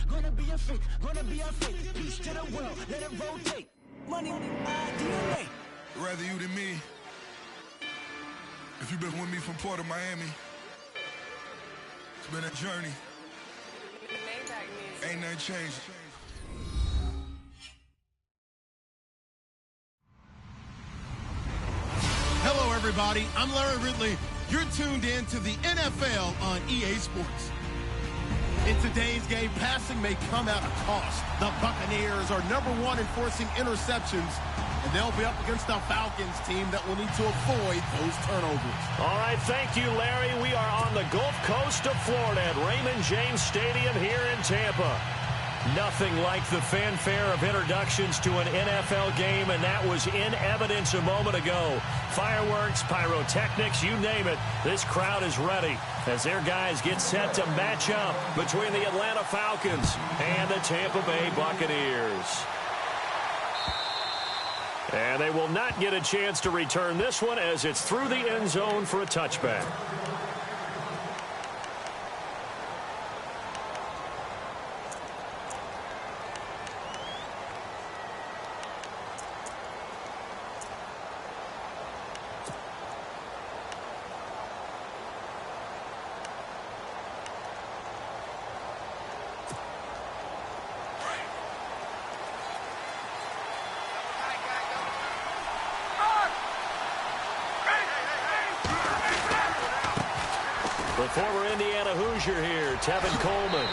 Gonna be a fake, gonna be a fake. Peace to the world, let it rotate. Money on DNA. Rather you than me. If you've been with me from Port of Miami, it's been a journey. Ain't nothing changed. Hello, everybody. I'm Larry Ridley. You're tuned in to the NFL on EA Sports. In today's game, passing may come at a cost. The Buccaneers are #1 in forcing interceptions, and they'll be up against a Falcons team that will need to avoid those turnovers. All right, thank you, Larry. We are on the Gulf Coast of Florida at Raymond James Stadium here in Tampa. Nothing like the fanfare of introductions to an NFL game, and that was in evidence a moment ago. Fireworks, pyrotechnics, you name it. This crowd is ready as their guys get set to match up between the Atlanta Falcons and the Tampa Bay Buccaneers. And they will not get a chance to return this one as it's through the end zone for a touchback. The former Indiana Hoosier here, Tevin Coleman.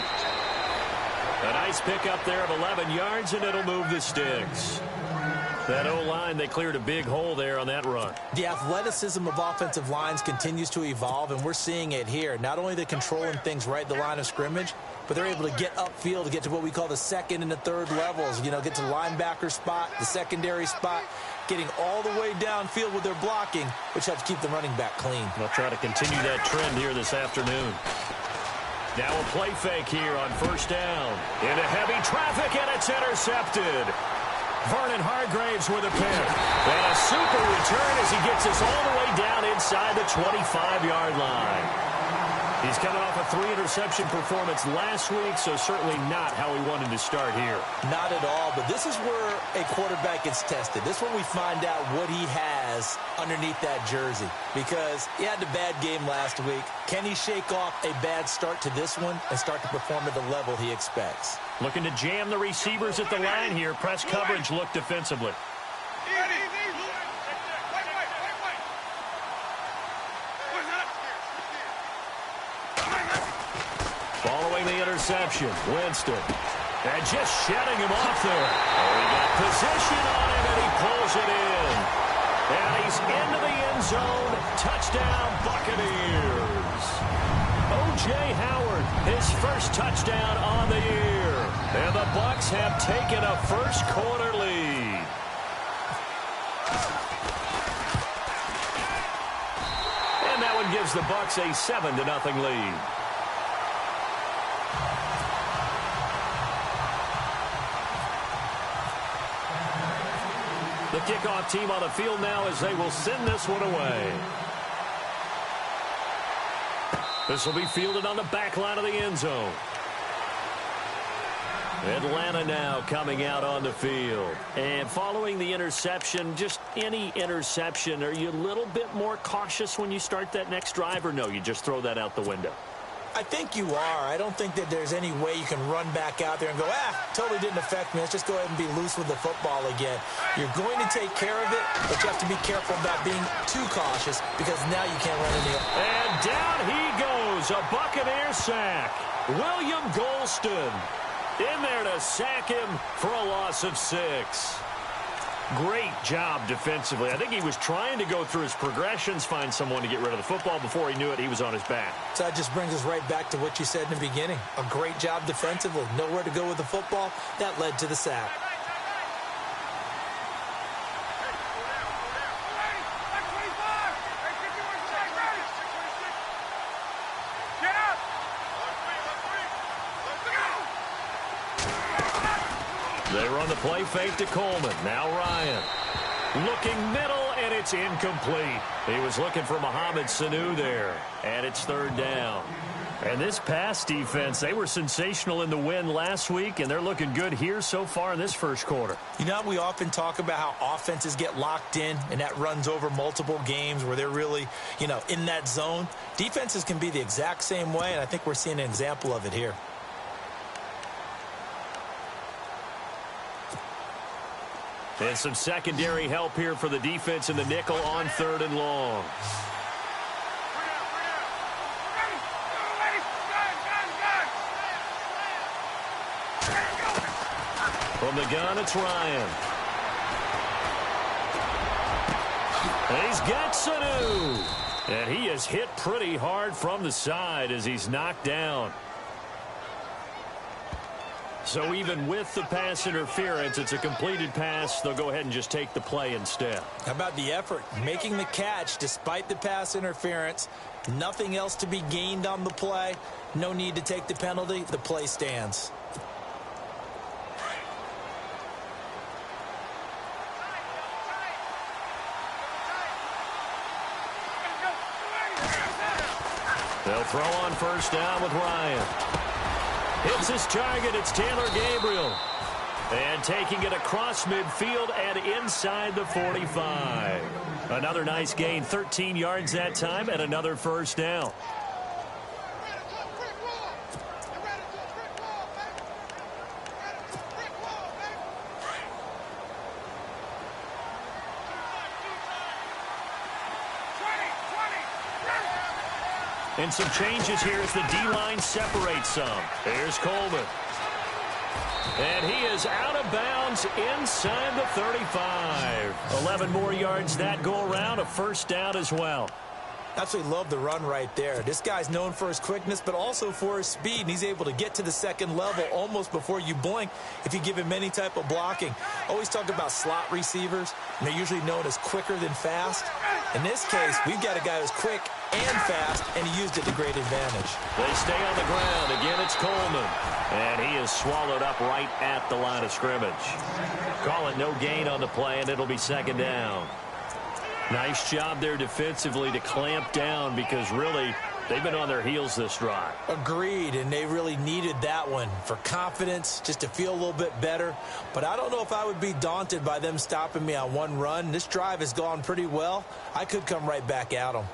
A nice pickup there of 11 yards, and it'll move the sticks. That O-line, they cleared a big hole there on that run. The athleticism of offensive lines continues to evolve, and we're seeing it here. Not only they're controlling things right at the line of scrimmage, but they're able to get upfield to get to what we call the second and the third levels. You know, get to the linebacker spot, the secondary spot, getting all the way downfield with their blocking, which helps keep the running back clean. They'll try to continue that trend here this afternoon. Now a play fake here on first down. Into heavy traffic, and it's intercepted. Vernon Hargraves with a pick. And a super return as he gets us all the way down inside the 25-yard line. He's coming off a 3-interception performance last week, so certainly not how he wanted to start here. Not at all, but this is where a quarterback gets tested. This is when we find out what he has underneath that jersey, because he had a bad game last week. Can he shake off a bad start to this one and start to perform at the level he expects? Looking to jam the receivers at the line here. Press coverage look defensively. Following the interception, Winston. And just shedding him off there. Oh, he got position on him, and he pulls it in. And he's into the end zone. Touchdown, Buccaneers. O.J. Howard, his first touchdown on the year. And the Bucs have taken a first-quarter lead. And that one gives the Bucs a 7-0 lead. The kickoff team on the field now as they will send this one away. This will be fielded on the back line of the end zone. Atlanta now coming out on the field. And following the interception, just any interception, are you a little bit more cautious when you start that next drive, or no, you just throw that out the window? I think you are. I don't think that there's any way you can run back out there and go, totally didn't affect me. Let's just go ahead and be loose with the football again. You're going to take care of it, but you have to be careful about being too cautious because now you can't run any. And down he goes, a Buccaneer sack. William Golston in there to sack him for a loss of 6. Great job defensively. I think he was trying to go through his progressions, find someone to get rid of the football. Before he knew it, he was on his back. So that just brings us right back to what you said in the beginning. A great job defensively. Nowhere to go with the football. That led to the sack. They run the play fake to Coleman. Now Ryan. Looking middle, and it's incomplete. He was looking for Mohamed Sanu there, and it's third down. And this pass defense, they were sensational in the win last week, and they're looking good here so far in this first quarter. You know, we often talk about how offenses get locked in, and that runs over multiple games where they're really, you know, in that zone. Defenses can be the exact same way, and I think we're seeing an example of it here. And some secondary help here for the defense in the nickel on 3rd and long. From the gun, it's Ryan. And he's got Sanu. And he is hit pretty hard from the side as he's knocked down. So even with the pass interference, it's a completed pass. They'll go ahead and just take the play instead. How about the effort? Making the catch despite the pass interference. Nothing else to be gained on the play. No need to take the penalty. The play stands. They'll throw on 1st down with Ryan. Hits his target. It's Taylor Gabriel. And taking it across midfield and inside the 45. Another nice gain. 13 yards that time and another 1st down. And some changes here as the D-line separates some. Here's Coleman. And he is out of bounds inside the 35. 11 more yards that go around, a 1st down as well. Absolutely love the run right there. This guy's known for his quickness, but also for his speed. And he's able to get to the 2nd level almost before you blink if you give him any type of blocking. Always talk about slot receivers, and they're usually known as quicker than fast. In this case, we've got a guy who's quick and fast, and he used it to great advantage. They stay on the ground. Again, it's Coleman. And he is swallowed up right at the line of scrimmage. Call it no gain on the play, and it'll be 2nd down. Nice job there defensively to clamp down because really they've been on their heels this drive. Agreed, and they really needed that one for confidence, just to feel a little bit better. But I don't know if I would be daunted by them stopping me on one run. This drive has gone pretty well. I could come right back at them.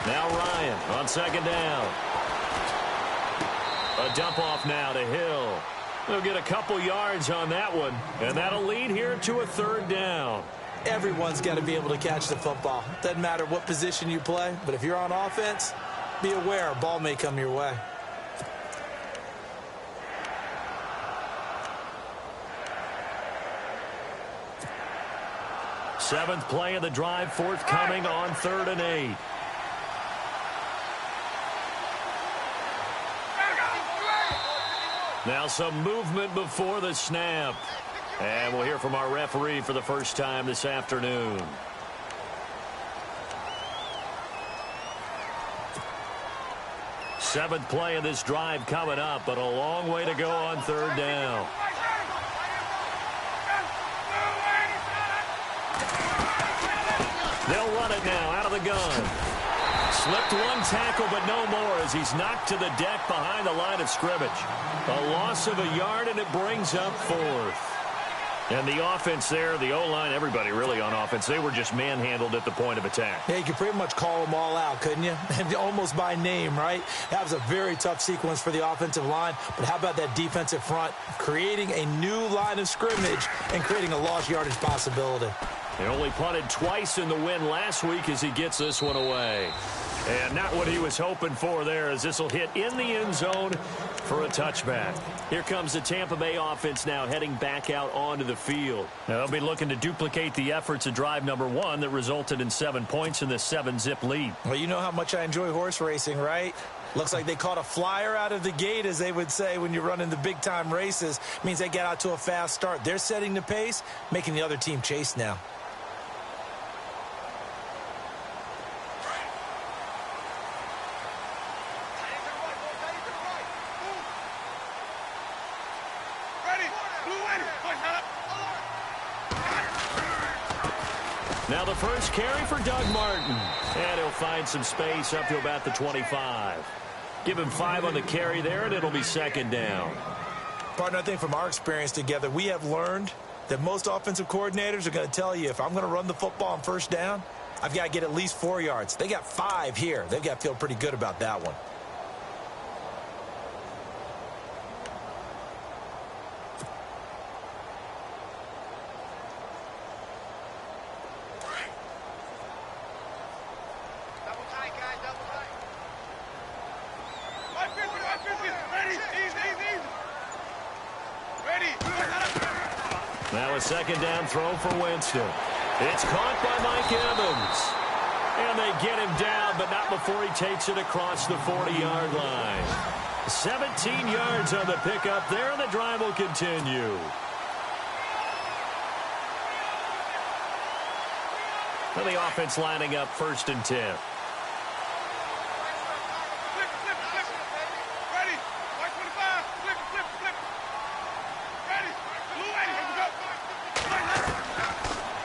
Now Ryan on 2nd down. A dump off now to Hill. They'll get a couple yards on that one, and that'll lead here to a 3rd down. Everyone's got to be able to catch the football. Doesn't matter what position you play, but if you're on offense, be aware a ball may come your way. Seventh play of the drive forthcoming on 3rd and 8. Now some movement before the snap. And we'll hear from our referee for the first time this afternoon. Seventh play of this drive coming up, but a long way to go on 3rd down. They'll run it now out of the gun. Slipped one tackle, but no more as he's knocked to the deck behind the line of scrimmage. A loss of a yard, and it brings up 4th. And the offense there, the O-line, everybody really on offense, they were just manhandled at the point of attack. Yeah, you could pretty much call them all out, couldn't you? Almost by name, right? That was a very tough sequence for the offensive line. But how about that defensive front creating a new line of scrimmage and creating a lost yardage possibility? He only punted twice in the win last week as he gets this one away. And not what he was hoping for there as this will hit in the end zone for a touchback. Here comes the Tampa Bay offense now heading back out onto the field. Now they'll be looking to duplicate the efforts of drive number 1 that resulted in 7 points in the 7-zip lead. Well, you know how much I enjoy horse racing, right? Looks like they caught a flyer out of the gate, as they would say when you're running the big-time races. Means they get out to a fast start. They're setting the pace, making the other team chase now. Now the first carry for Doug Martin. And he'll find some space up to about the 25. Give him 5 on the carry there, and it'll be second down. Partner, I think from our experience together, we have learned that most offensive coordinators are going to tell you, if I'm going to run the football on first down, I've got to get at least 4 yards. They got 5 here. They've got to feel pretty good about that one. Now a second down throw for Winston. It's caught by Mike Evans. And they get him down, but not before he takes it across the 40-yard line. 17 yards on the pickup there, and the drive will continue. And the offense lining up 1st and 10.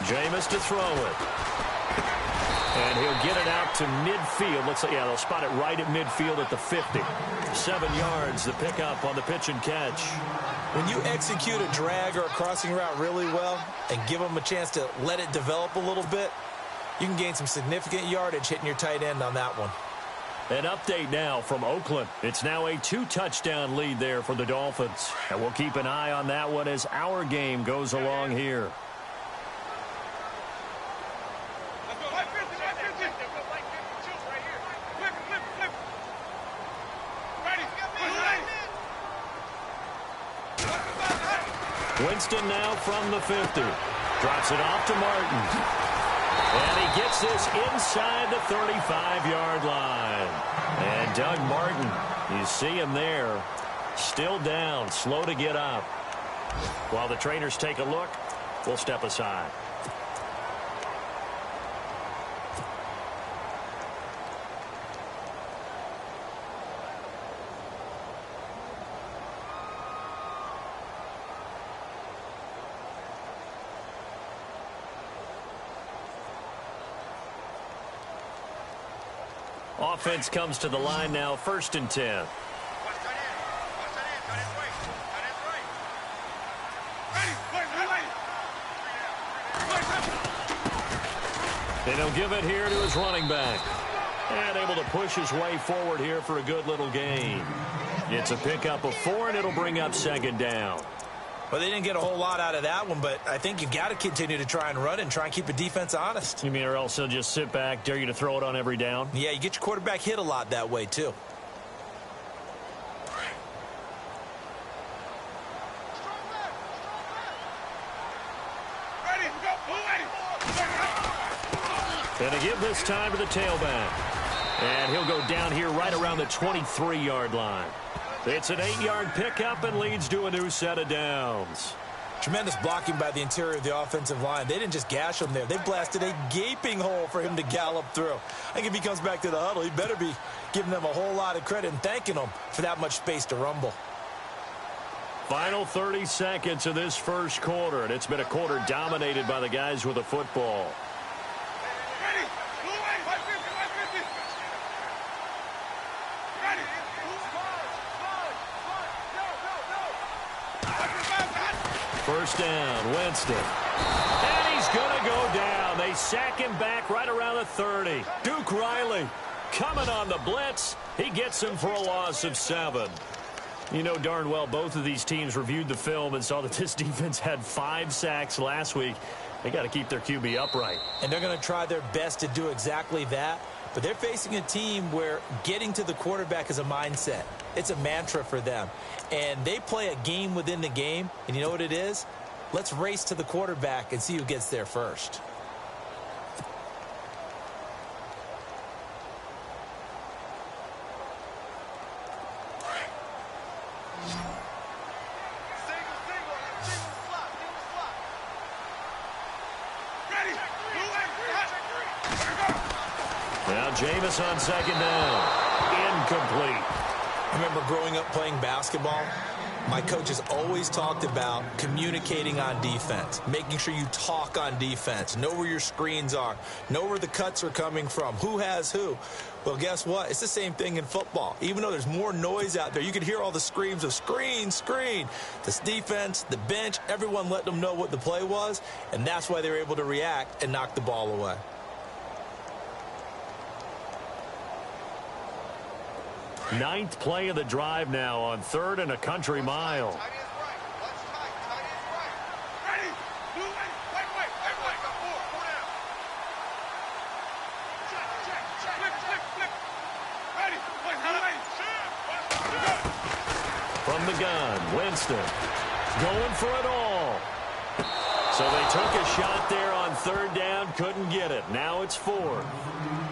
Jameis to throw it. And he'll get it out to midfield. Looks like, yeah, they'll spot it right at midfield at the 50. 7 yards, the pickup on the pitch and catch. When you execute a drag or a crossing route really well and give them a chance to let it develop a little bit, you can gain some significant yardage hitting your tight end on that one. An update now from Oakland. It's now a 2-touchdown lead there for the Dolphins. And we'll keep an eye on that one as our game goes along here. Winston now from the 50. Drops it off to Martin. And he gets this inside the 35-yard line. And Doug Martin, you see him there, still down, slow to get up. While the trainers take a look, we'll step aside. Offense comes to the line now, 1st and 10. And he'll give it here to his running back. And able to push his way forward here for a good little gain. It's a pickup of 4, and it'll bring up 2nd down. Well, they didn't get a whole lot out of that one, but I think you've got to continue to try and run and try and keep the defense honest. You mean, or else they'll just sit back, dare you to throw it on every down? Yeah, you get your quarterback hit a lot that way, too. Gonna give this time to the tailback. And he'll go down here right around the 23-yard line. It's an 8-yard pickup and leads to a new set of downs. Tremendous blocking by the interior of the offensive line. They didn't just gash him there. They blasted a gaping hole for him to gallop through. I think if he comes back to the huddle, he better be giving them a whole lot of credit and thanking them for that much space to rumble. Final 30 seconds of this first quarter, and it's been a quarter dominated by the guys with the football. First down, Winston. And he's going to go down. They sack him back right around the 30. Duke Riley coming on the blitz. He gets him for a loss of 7. You know darn well both of these teams reviewed the film and saw that this defense had 5 sacks last week. They got to keep their QB upright. And they're going to try their best to do exactly that. But they're facing a team where getting to the quarterback is a mindset. It's a mantra for them. And they play a game within the game. And you know what it is? Let's race to the quarterback and see who gets there first. Now Jameis on second down. Incomplete. I remember growing up playing basketball. My coach has always talked about communicating on defense, making sure you talk on defense, know where your screens are, know where the cuts are coming from, who has who. Well, guess what? It's the same thing in football. Even though there's more noise out there, you can hear all the screams of screen, screen. This defense, the bench, everyone let them know what the play was, and that's why they were able to react and knock the ball away. Ninth play of the drive now on 3rd and a country mile. From the gun, Winston going for it all. So they took a shot there on 3rd down, couldn't get it. Now it's 4th.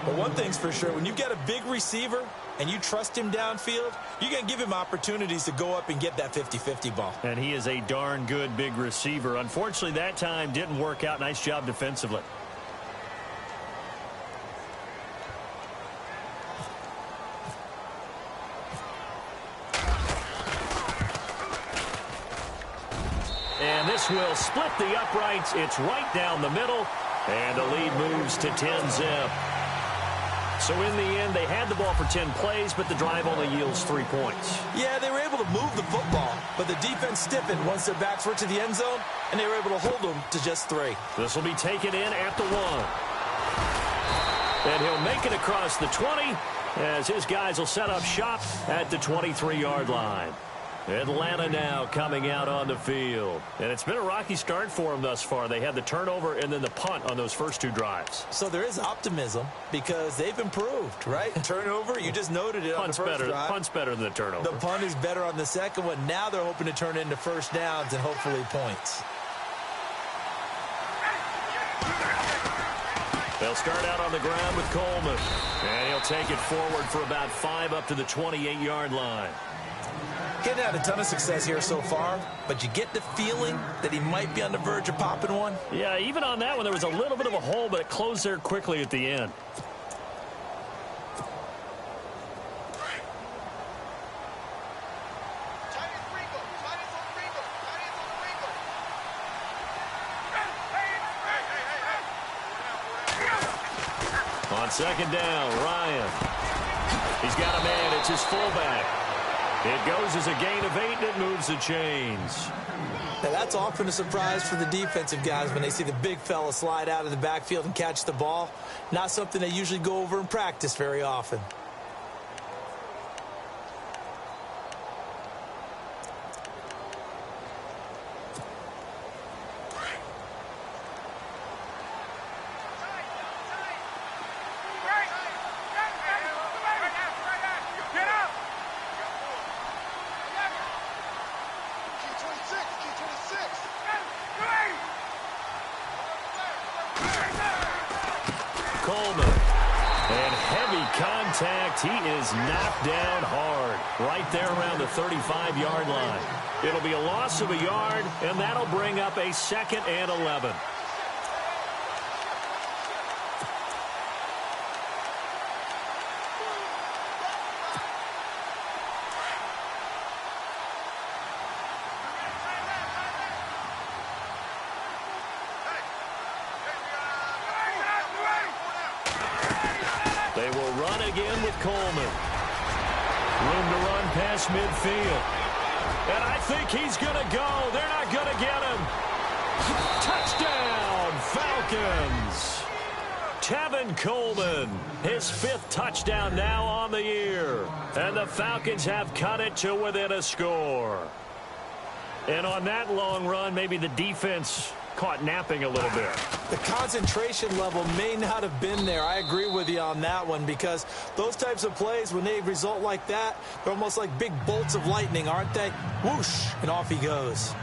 But one thing's for sure, when you've got a big receiver and you trust him downfield, you're going to give him opportunities to go up and get that 50-50 ball. And he is a darn good big receiver. Unfortunately, that time didn't work out. Nice job defensively. And this will split the uprights. It's right down the middle. And the lead moves to 10-zip. So in the end, they had the ball for 10 plays, but the drive only yields 3 points. Yeah, they were able to move the football, but the defense stiffened once their backs were to the end zone, and they were able to hold them to just 3. This will be taken in at the 1. And he'll make it across the 20 as his guys will set up shop at the 23-yard line. Atlanta now coming out on the field. And it's been a rocky start for them thus far. They had the turnover and then the punt on those first 2 drives. So there is optimism because they've improved, right? Turnover, you just noted it on the first drive. Punt's better than the turnover. The punt is better on the second one. Now they're hoping to turn it into first downs and hopefully points. They'll start out on the ground with Coleman. And he'll take it forward for about 5 up to the 28-yard line. Getting had a ton of success here so far, but you get the feeling that he might be on the verge of popping one. Yeah, even on that one, there was a little bit of a hole, but it closed there quickly at the end. On 2nd down, Ryan. He's got a man. It's his fullback. It goes as a gain of 8, and it moves the chains. Now, that's often a surprise for the defensive guys when they see the big fella slide out of the backfield and catch the ball. Not something they usually go over in practice very often. He is knocked down hard right there around the 35-yard line. It'll be a loss of a yard, and that'll bring up a 2nd and 11. Again with Coleman. Room to run past midfield. And I think he's going to go. They're not going to get him. Touchdown, Falcons. Tevin Coleman, his 5th touchdown now on the year. And the Falcons have cut it to within a score. And on that long run, maybe the defense caught napping a little bit. The concentration level may not have been there. I agree with you on that one because those types of plays, when they result like that, they're almost like big bolts of lightning, aren't they? Whoosh, and off he goes.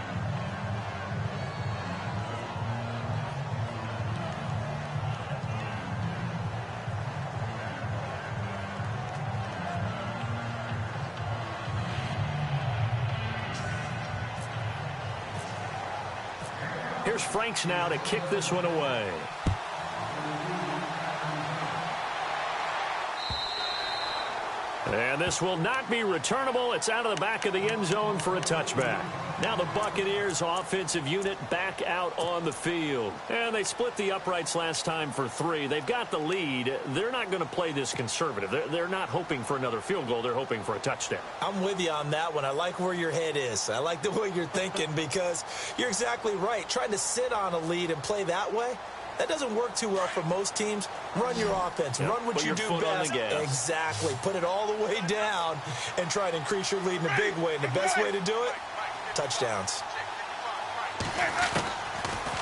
Here's Franks now to kick this one away. And this will not be returnable. It's out of the back of the end zone for a touchback. Now the Buccaneers offensive unit back out on the field. And they split the uprights last time for 3. They've got the lead. They're not going to play this conservative. They're not hoping for another field goal. They're hoping for a touchdown. I'm with you on that one. I like where your head is. I like the way you're thinking because you're exactly right. Trying to sit on a lead and play that way, that doesn't work too well for most teams. Run your offense. Run what you do best. Exactly. Put it all the way down and try to increase your lead in a big way. And the best way to do it, touchdowns.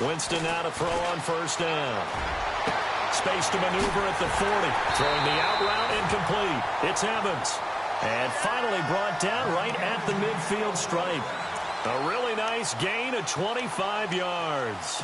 Winston now to throw on first down. Space to maneuver at the 40. Throwing the out route incomplete. It's Evans. And finally brought down right at the midfield stripe. A really nice gain of 25 yards.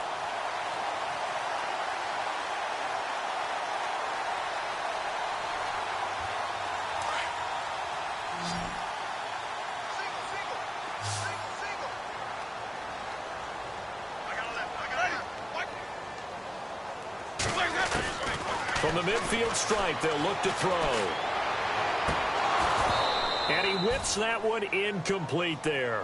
From the midfield stripe, they'll look to throw. And he whips that one incomplete there.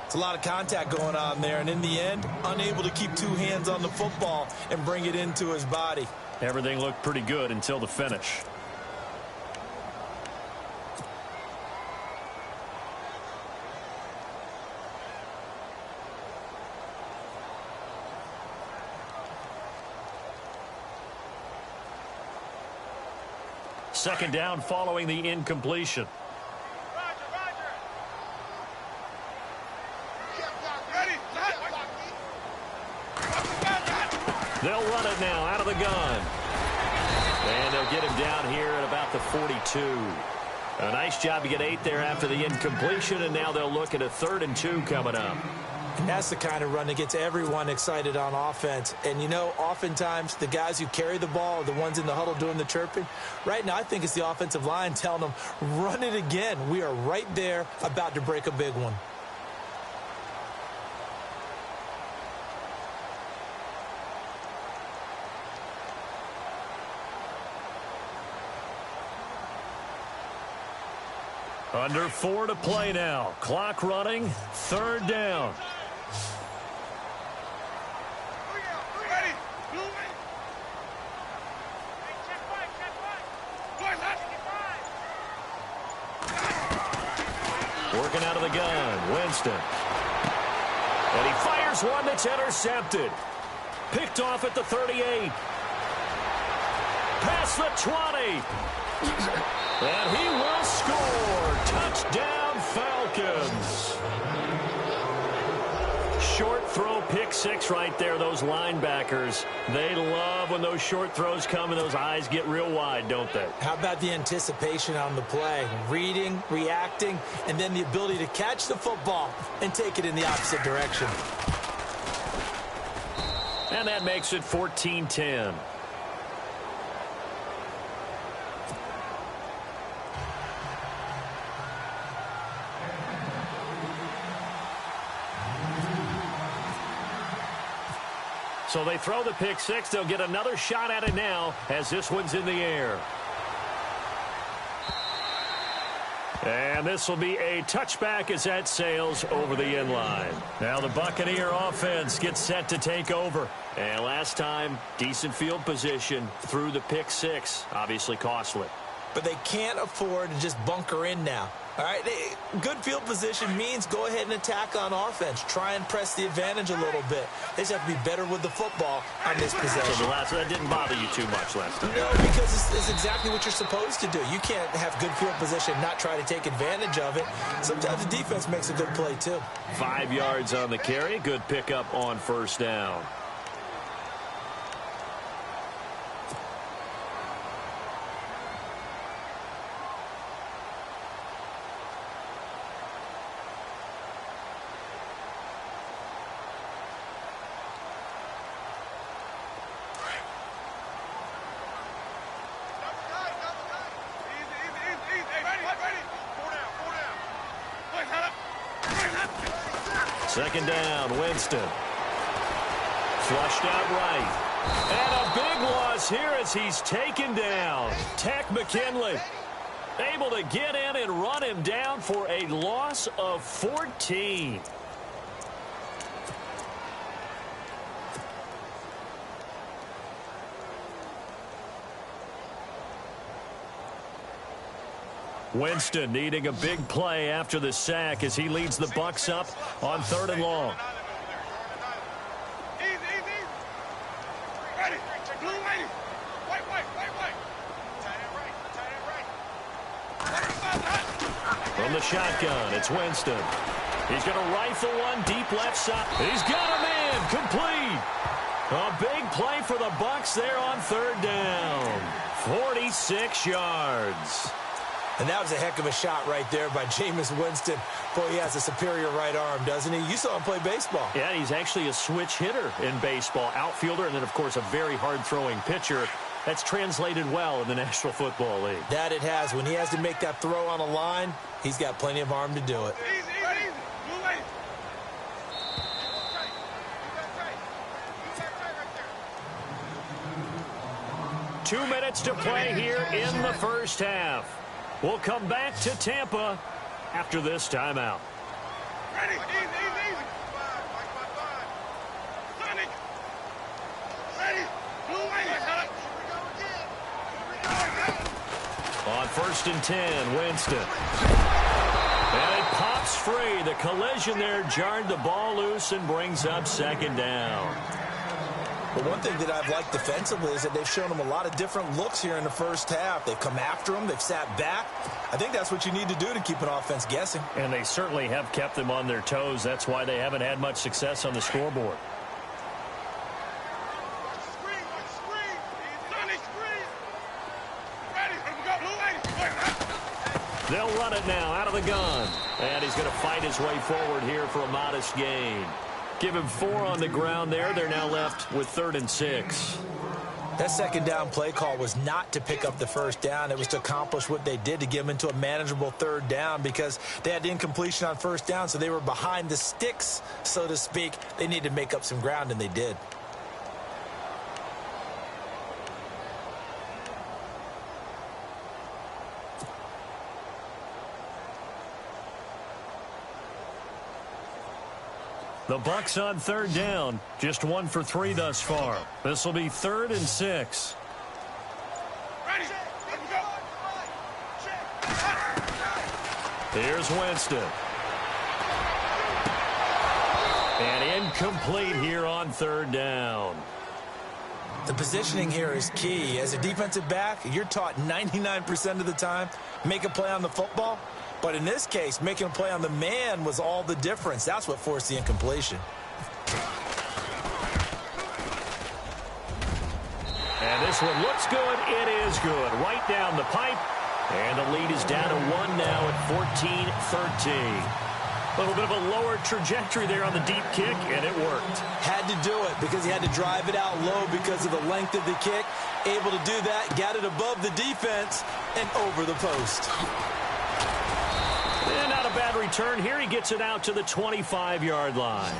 It's a lot of contact going on there, and in the end, unable to keep 2 hands on the football and bring it into his body. Everything looked pretty good until the finish. Second down following the incompletion. They'll run it now out of the gun. And they'll get him down here at about the 42. A nice job to get 8 there after the incompletion, and now they'll look at a 3rd and 2 coming up. And that's the kind of run that gets everyone excited on offense. And, you know, oftentimes the guys who carry the ball are the ones in the huddle doing the chirping. Right now, I think it's the offensive line telling them, run it again. We are right there about to break a big one. Under 4 to play now. Clock running. 3rd down. Working out of the gun, Winston. And he fires one that's intercepted. Picked off at the 38. Past the 20. And he will score. Touchdown, Falcons. Short throw, pick 6 right there. Those linebackers, they love when those short throws come and those eyes get real wide, don't they? How about the anticipation on the play? Reading, reacting, and then the ability to catch the football and take it in the opposite direction. And that makes it 14-10. So they throw the pick 6. They'll get another shot at it now as this one's in the air. And this will be a touchback as that sails over the end line. Now the Buccaneer offense gets set to take over. And last time, decent field position through the pick 6. Obviously costly. But they can't afford to just bunker in now. All right, good field position means go ahead and attack on offense. Try and press the advantage a little bit. They just have to be better with the football on this possession. So that didn't bother you too much last time. No, because it's exactly what you're supposed to do. You can't have good field position and not try to take advantage of it. Sometimes the defense makes a good play, too. 5 yards on the carry. Good pickup on first down. Second down, Winston. Flushed out right. And a big loss here as he's taken down. Tech McKinley. Able to get in and run him down for a loss of 14. Winston needing a big play after the sack as he leads the Bucs up on 3rd and long. From the shotgun, it's Winston. He's going to rifle one deep left side. He's got him in, complete. A big play for the Bucs there on 3rd down. 46 yards. And that was a heck of a shot right there by Jameis Winston. Boy, he has a superior right arm, doesn't he? You saw him play baseball. Yeah, he's actually a switch hitter in baseball. Outfielder, and then, of course, a very hard-throwing pitcher. That's translated well in the National Football League. That it has. When he has to make that throw on a line, he's got plenty of arm to do it. 2 minutes to play here in the first half. We'll come back to Tampa after this timeout. On 1st and 10, Winston. And it pops free. The collision there jarred the ball loose and brings up 2nd down. But one thing that I've liked defensively is that they've shown him a lot of different looks here in the first half. They've come after him. They've sat back. I think that's what you need to do to keep an offense guessing. And they certainly have kept them on their toes. That's why they haven't had much success on the scoreboard. They'll run it now out of the gun. And he's going to fight his way forward here for a modest gain. Give him 4 on the ground there. They're now left with 3rd and 6. That 2nd down play call was not to pick up the 1st down. It was to accomplish what they did, to get them into a manageable 3rd down, because they had incompletion on 1st down, so they were behind the sticks, so to speak. They needed to make up some ground, and they did. The Bucs on 3rd down. Just 1 for 3 thus far. This will be 3rd and 6. Here's Winston. And incomplete here on 3rd down. The positioning here is key. As a defensive back, you're taught 99% of the time, make a play on the football. But in this case, making a play on the man was all the difference. That's what forced the incompletion. And this one looks good. It is good. Right down the pipe. And the lead is down to 1 now at 14-13. A little bit of a lower trajectory there on the deep kick, and it worked. Had to do it because he had to drive it out low because of the length of the kick. Able to do that, got it above the defense, and over the post. And not a bad return here. He gets it out to the 25-yard line.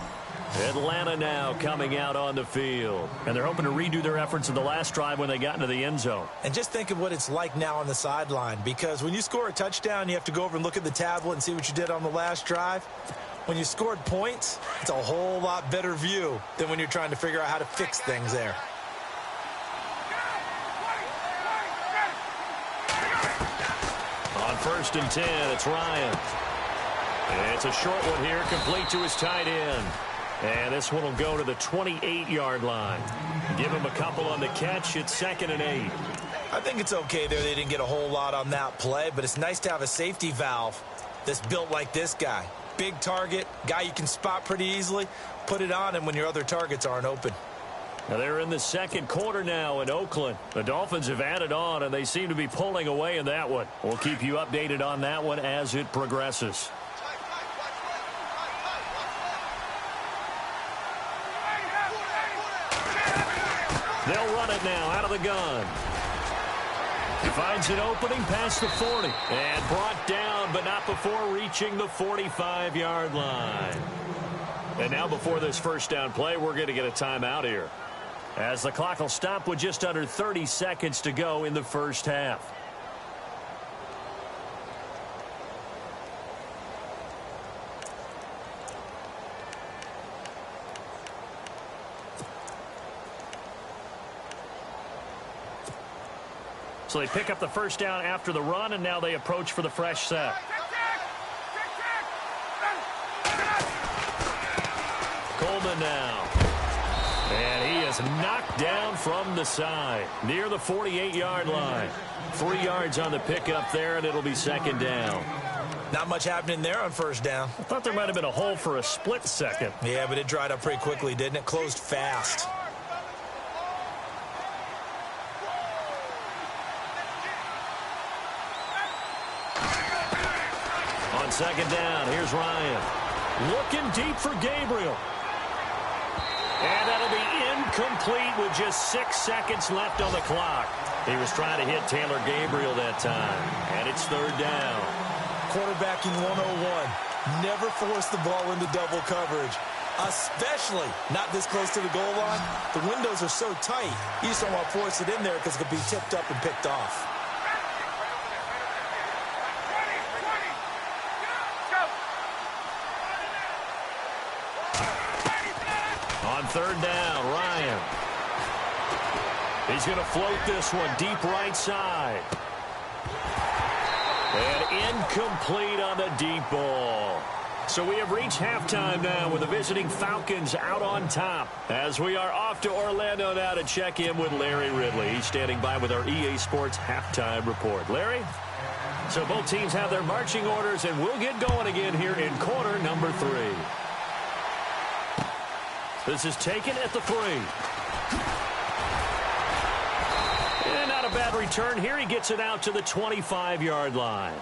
Atlanta now coming out on the field. And they're hoping to redo their efforts in the last drive when they got into the end zone. And just think of what it's like now on the sideline, because when you score a touchdown, you have to go over and look at the tablet and see what you did on the last drive. When you scored points, it's a whole lot better view than when you're trying to figure out how to fix things there. On 1st and 10, it's Ryan. And it's a short one here, complete to his tight end. And this one will go to the 28-yard line. Give him a couple on the catch. It's 2nd and 8. I think it's okay there. They didn't get a whole lot on that play, but it's nice to have a safety valve that's built like this guy. Big target, guy you can spot pretty easily. Put it on him when your other targets aren't open. Now they're in the 2nd quarter now in Oakland. The Dolphins have added on, and they seem to be pulling away in that one. We'll keep you updated on that one as it progresses. They'll run it now out of the gun. He finds an opening past the 40. And brought down, but not before reaching the 45-yard line. And now before this first down play, we're going to get a timeout here, as the clock will stop with just under 30 seconds to go in the first half. So they pick up the first down after the run, and now they approach for the fresh set. Coleman now. And he is knocked down from the side near the 48-yard line. 3 yards on the pickup there, and it'll be second down. Not much happening there on first down. I thought there might have been a hole for a split second. Yeah, but it dried up pretty quickly, didn't it? Closed fast. On second down, here's Ryan. Looking deep for Gabriel. And that'll be incomplete with just 6 seconds left on the clock. He was trying to hit Taylor Gabriel that time. And it's third down. Quarterbacking 101. Never force the ball into double coverage, especially not this close to the goal line. The windows are so tight, you just don't want to force it in there because it could be tipped up and picked off. On third down, Ryan. He's going to float this one deep right side. And incomplete on the deep ball. So we have reached halftime now with the visiting Falcons out on top. As we are off to Orlando now to check in with Larry Ridley. He's standing by with our EA Sports halftime report. Larry? So both teams have their marching orders, and we'll get going again here in quarter number 3. This is taken at the 3. And not a bad return here. He gets it out to the 25-yard line.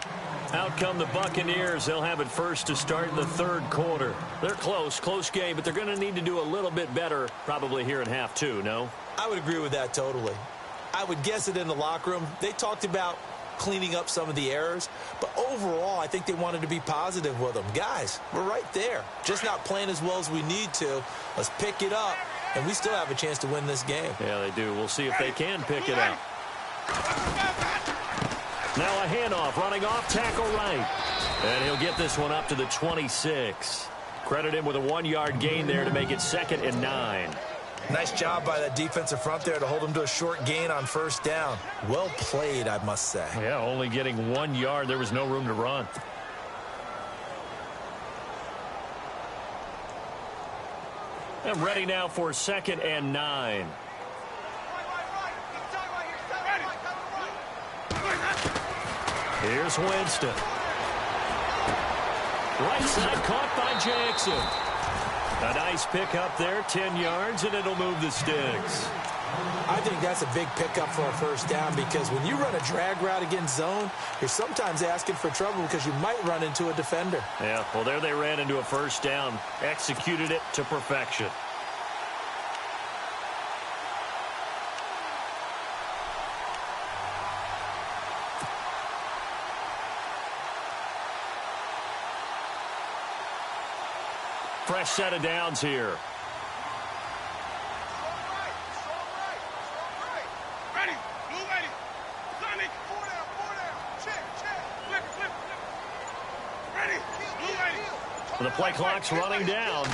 Out come the Buccaneers. They'll have it first to start the third quarter. They're close game, but they're going to need to do a little bit better probably here in half 2, no? I would agree with that totally. I would guess it in the locker room. They talked about cleaning up some of the errors, but overall I think they wanted to be positive with them. Guys, we're right there, just not playing as well as we need to. Let's pick it up, and we still have a chance to win this game. Yeah, they do. We'll see if they can pick it up. Now a handoff, running off tackle right, and he'll get this one up to the 26. Credit him with a 1-yard gain there to make it 2nd and 9. Nice job by that defensive front there to hold him to a short gain on first down. Well played, I must say. Yeah, only getting 1 yard. There was no room to run. And ready now for 2nd and 9. Here's Winston. Right side caught by Jackson. A nice pickup there, 10 yards, and it'll move the sticks. I think that's a big pickup for a first down because when you run a drag route against zone, you're sometimes asking for trouble because you might run into a defender. Yeah, well, there they ran into a first down, executed it to perfection. Fresh set of downs here. Ready, blue ready. Sonic, 4 down. Check. Flip. Ready, blue ready. The play clock's running down.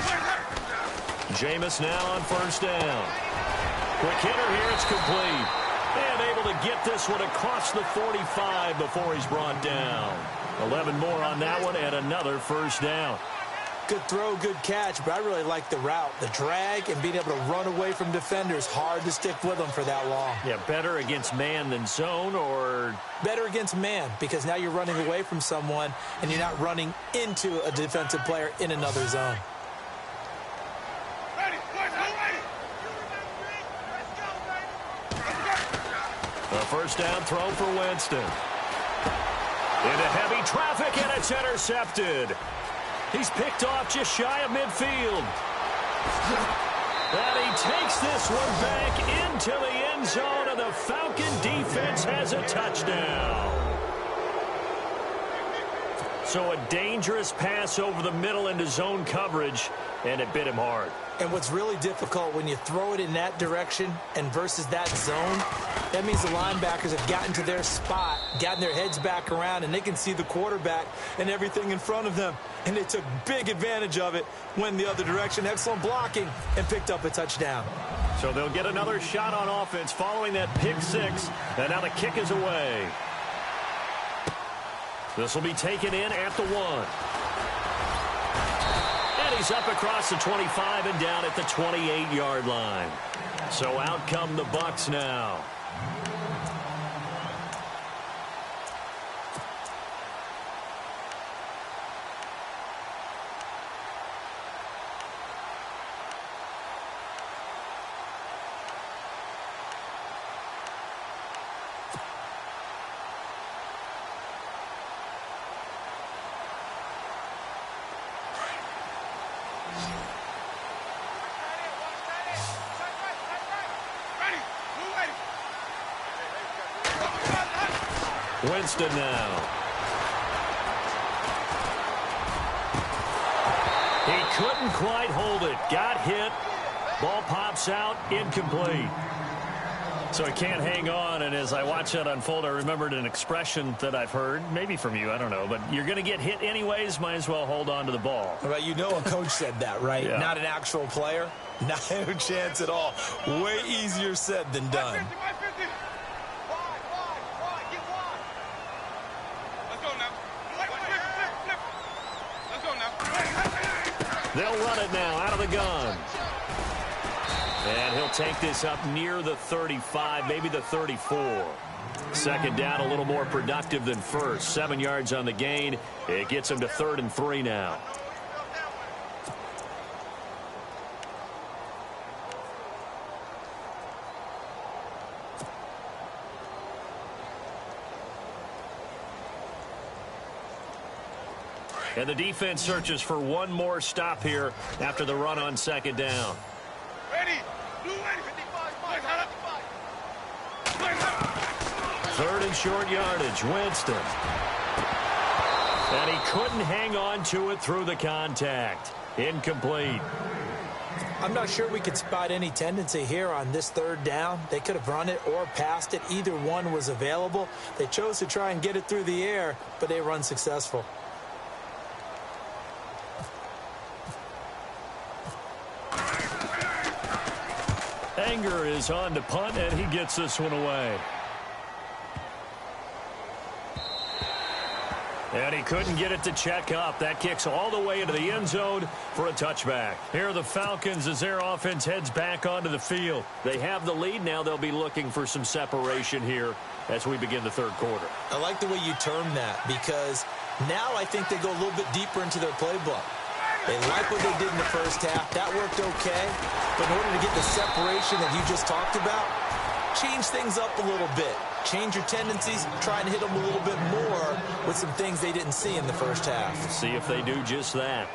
Jameis now on first down. Quick hitter here, it's complete. And able to get this one across the 45 before he's brought down. 11 more on that one and another first down. Good throw, good catch, but I really like the route. The drag and being able to run away from defenders. Hard to stick with them for that long. Yeah, better against man than zone, or? Better against man, because now you're running away from someone and you're not running into a defensive player in another zone. Ready. A first down throw for Winston. Into heavy traffic, and it's intercepted. He's picked off just shy of midfield. And he takes this one back into the end zone, and the Falcon defense has a touchdown. So a dangerous pass over the middle into zone coverage, and it bit him hard. And what's really difficult when you throw it in that direction and versus that zone, that means the linebackers have gotten to their spot, gotten their heads back around, and they can see the quarterback and everything in front of them. And they took big advantage of it, went the other direction. Excellent blocking and picked up a touchdown. So they'll get another shot on offense following that pick six. And now the kick is away. This will be taken in at the 1. And he's up across the 25 and down at the 28-yard line. So out come the Bucs now. Winston now. He couldn't quite hold it. Got hit. Ball pops out. Incomplete. So he can't hang on, and as I watch that unfold, I remembered an expression that I've heard, maybe from you, I don't know, but you're going to get hit anyways, might as well hold on to the ball. Well, you know a coach said that, right? Yeah. Not an actual player. Not a chance at all. Way easier said than done. They'll run it now out of the gun. And he'll take this up near the 35, maybe the 34. Second down, a little more productive than first. 7 yards on the gain. It gets him to 3rd and 3 now. And the defense searches for one more stop here after the run on second down. Ready. 3rd and short yardage, Winston. And he couldn't hang on to it through the contact. Incomplete. I'm not sure we could spot any tendency here on this 3rd down. They could have run it or passed it. Either one was available. They chose to try and get it through the air, but they were unsuccessful. Anger is on to punt, and he gets this one away. And he couldn't get it to check up. That kicks all the way into the end zone for a touchback. Here are the Falcons as their offense heads back onto the field. They have the lead. Now they'll be looking for some separation here as we begin the 3rd quarter. I like the way you termed that, because now I think they go a little bit deeper into their playbook. They like what they did in the first half. That worked okay. But in order to get the separation that you just talked about, change things up a little bit. Change your tendencies. Try and hit them a little bit more with some things they didn't see in the first half. See if they do just that.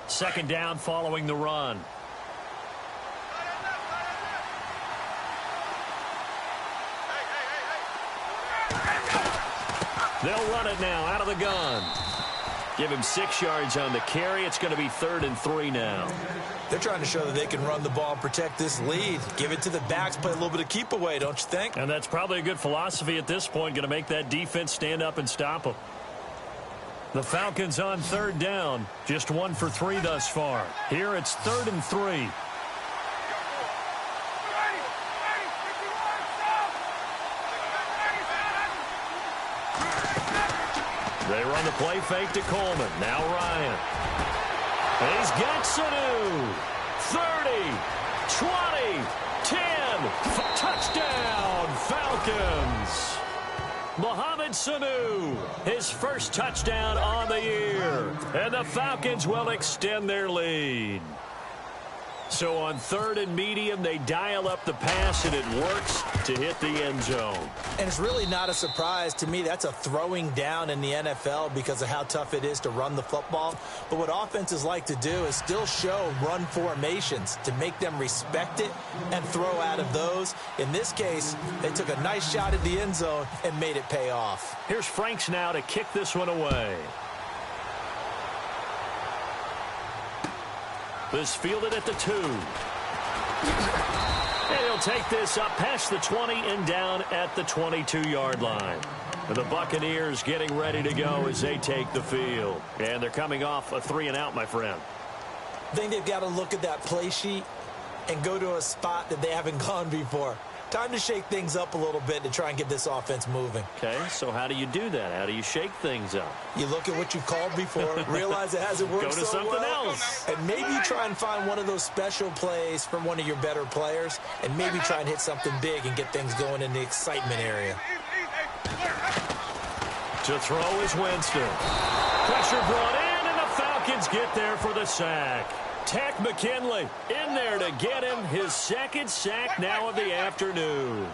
Second down following the run. They'll run it now out of the gun. Give him 6 yards on the carry. It's going to be 3rd and 3 now. They're trying to show that they can run the ball and protect this lead. Give it to the backs, play a little bit of keep away, don't you think? And that's probably a good philosophy at this point. Going to make that defense stand up and stop them. The Falcons on 3rd down. Just 1 for 3 thus far. Here it's 3rd and 3. They run the play fake to Coleman. Now Ryan. And he's got Sanu. 30, 20, 10. Touchdown, Falcons. Mohamed Sanu, his first touchdown on the year. And the Falcons will extend their lead. So on 3rd and medium, they dial up the pass, and it works to hit the end zone. And it's really not a surprise to me. That's a throwing down in the NFL because of how tough it is to run the football. But what offenses like to do is still show run formations to make them respect it and throw out of those. In this case, they took a nice shot at the end zone and made it pay off. Here's Franks now to kick this one away. This fielded at the 2. And he'll take this up past the 20 and down at the 22-yard line. The Buccaneers getting ready to go as they take the field. And they're coming off a 3-and-out, my friend. I think they've got to look at that play sheet and go to a spot that they haven't gone before. Time to shake things up a little bit to try and get this offense moving. Okay, so how do you do that? How do you shake things up? You look at what you've called before, realize it hasn't worked go to so something well, else. and maybe you try and find one of those special plays from one of your better players, and maybe try and hit something big and get things going in the excitement area. To throw is Winston. Pressure brought in, and the Falcons get there for the sack. Tack McKinley in there to get him his second sack now of the afternoon.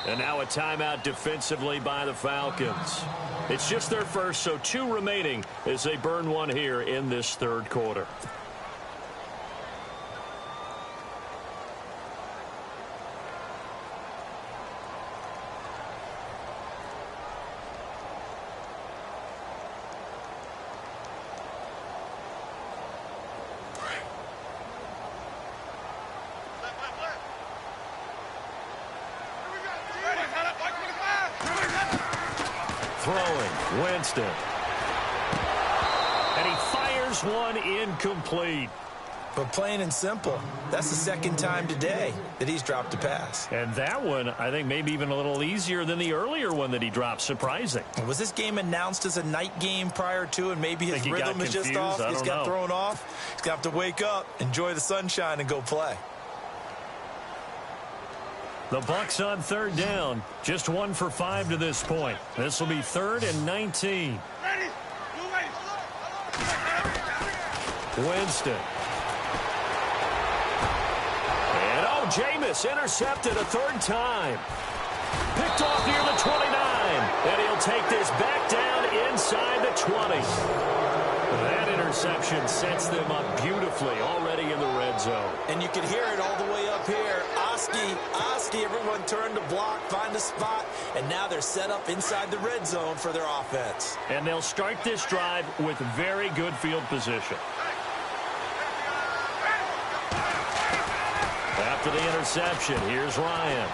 And now a timeout defensively by the Falcons. It's just their first, so 2 remaining as they burn one here in this third quarter. Throwing, Winston. And he fires one incomplete. But plain and simple, that's the second time today that he's dropped a pass. And that one, I think, maybe even a little easier than the earlier one that he dropped. Surprising. Was this game announced as a night game prior to, and maybe his rhythm is just off? He's got thrown off. He's going to have to wake up, enjoy the sunshine, and go play. The Bucs on third down. Just 1 for 5 to this point. This will be 3rd and 19. Winston. And Jameis intercepted a 3rd time. Picked off near the 29. And he'll take this back down inside the 20. That interception sets them up beautifully already in the red zone. And you can hear it all the way up here. Oski, everyone turned to block, find a spot, and now they're set up inside the red zone for their offense. And they'll start this drive with very good field position. After the interception, here's Ryan.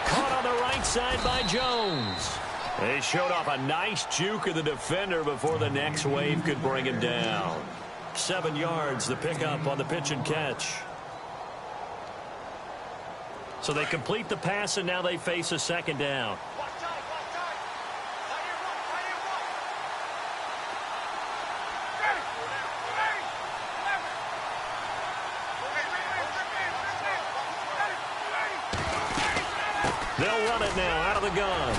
Caught on the right side by Jones. They showed off a nice juke of the defender before the next wave could bring him down. 7 yards, the pickup on the pitch and catch. So they complete the pass, and now they face a 2nd down. They'll run it now out of the gun.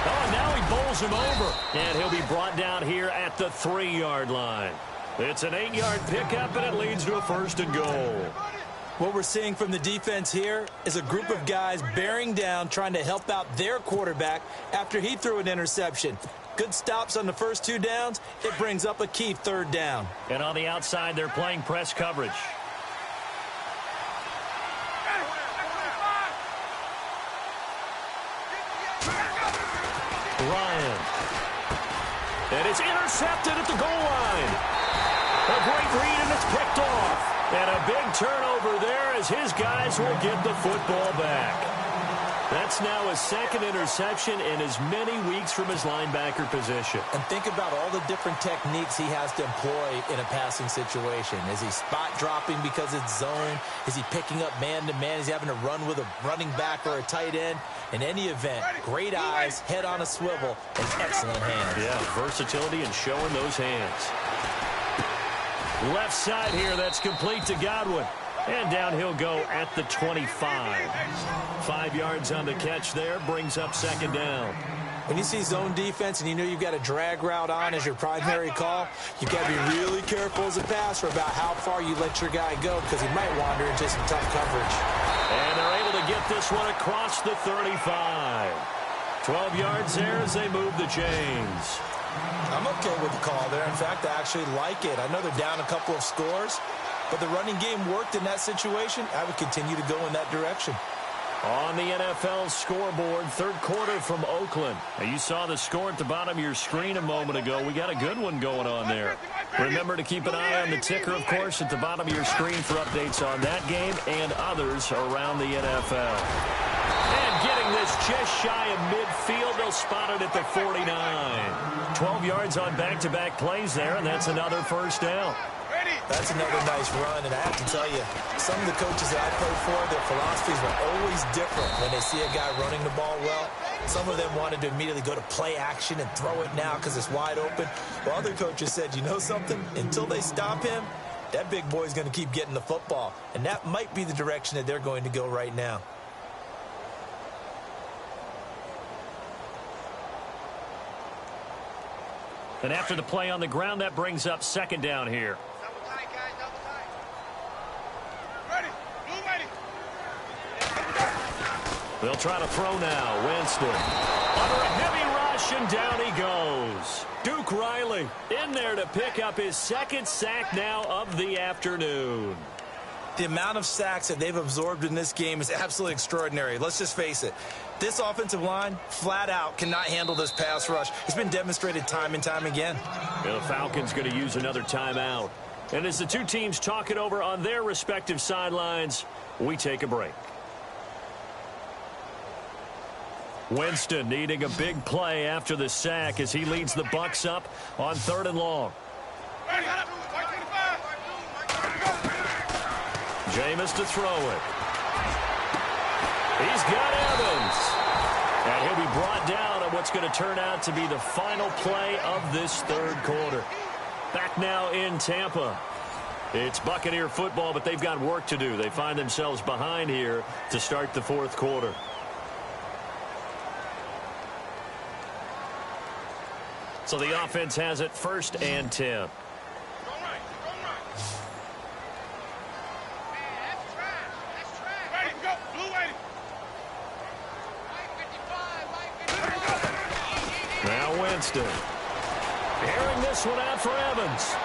Oh, and now he bowls him over. And he'll be brought down here at the 3-yard line. It's an 8-yard pickup, and it leads to a 1st and goal. What we're seeing from the defense here is a group of guys bearing down, trying to help out their quarterback after he threw an interception. Good stops on the first 2 downs. It brings up a key 3rd down. And on the outside, they're playing press coverage. Ryan. And it's intercepted at the goal line. A great read, and it's picked off. And a big turnover there as his guys will get the football back. That's now his 2nd interception in as many weeks from his linebacker position. And think about all the different techniques he has to employ in a passing situation. Is he spot dropping because it's zone? Is he picking up man-to-man? Is he having to run with a running back or a tight end? In any event, great eyes, head on a swivel, and excellent hands. Yeah, versatility and showing those hands. Left side here, that's complete to Godwin. And down he'll go at the 25. 5 yards on the catch there, brings up 2nd down. When you see zone defense and you know you've got a drag route on as your primary call, you've got to be really careful as a passer about how far you let your guy go, because he might wander into some tough coverage. And they're able to get this one across the 35. 12 yards there as they move the chains. I'm okay with the call there. In fact, I actually like it. I know they're down a couple of scores, but the running game worked in that situation. I would continue to go in that direction. On the NFL scoreboard, third quarter from Oakland. Now, you saw the score at the bottom of your screen a moment ago. We got a good one going on there. Remember to keep an eye on the ticker, of course, at the bottom of your screen for updates on that game and others around the NFL. And getting this just shy of midfield, they'll spot it at the 49. 12 yards on back-to-back plays there, and that's another first down. That's another nice run, and I have to tell you, some of the coaches that I played for, their philosophies were always different when they see a guy running the ball well. Some of them wanted to immediately go to play action and throw it now because it's wide open. While other coaches said, you know something? Until they stop him, that big boy's going to keep getting the football, and that might be the direction that they're going to go right now. And after the play on the ground, that brings up second down here. Double tight, guys, double tight. Ready, blue ready. They'll try to throw now. Winston under a heavy rush, and down he goes. Duke Riley in there to pick up his second sack now of the afternoon. The amount of sacks that they've absorbed in this game is absolutely extraordinary. Let's just face it. This offensive line, flat out, cannot handle this pass rush. It's been demonstrated time and time again. The Falcons going to use another timeout. And as the two teams talk it over on their respective sidelines, we take a break. Winston needing a big play after the sack as he leads the Bucs up on 3rd and long. Jameis to throw it. He's got Evans. And he'll be brought down on what's going to turn out to be the final play of this third quarter. Back now in Tampa. It's Buccaneer football, but they've got work to do. They find themselves behind here to start the fourth quarter. So the offense has it 1st and 10. Now Winston. Airing this one out for Evans.